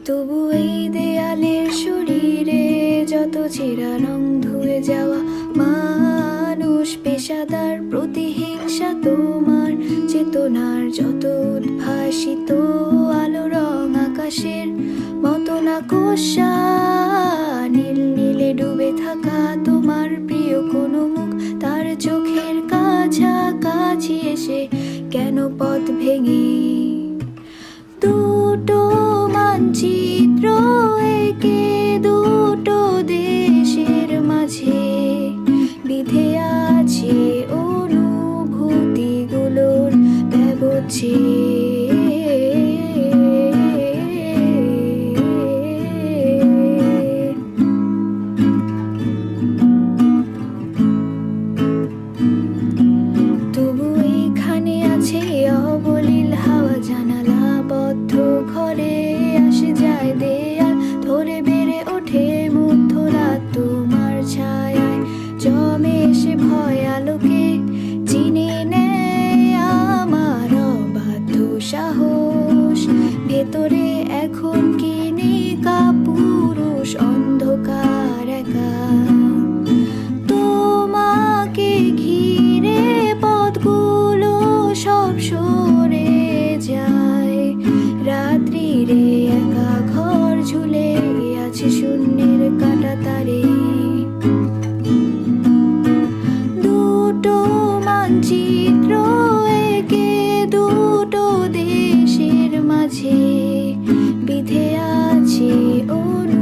তবু এই দেয়ালের শরীরে যত ছেঁড়া রং ধুয়ে যাওয়া মানুষ, পেশাদার প্রতিহিংসা তোমার চেতনার যত উদ্ভাসিত আলো রং আকাশের মতো না কোষা নীল নীলে ডুবে থাকা তোমার প্রিয় কোনো মুখ, তার চোখের কাছাকাছি এসে কেন পথ ভেঙে দুটো মানচিত্র একে দুটো দেশের মাঝে বিধে আছে অনুভূতিগুলোর তবু এইখানে আছে অবলীল হাওয়া, জানালা বদ্ধ ঘরে আসে যায় দেয়াল ধরে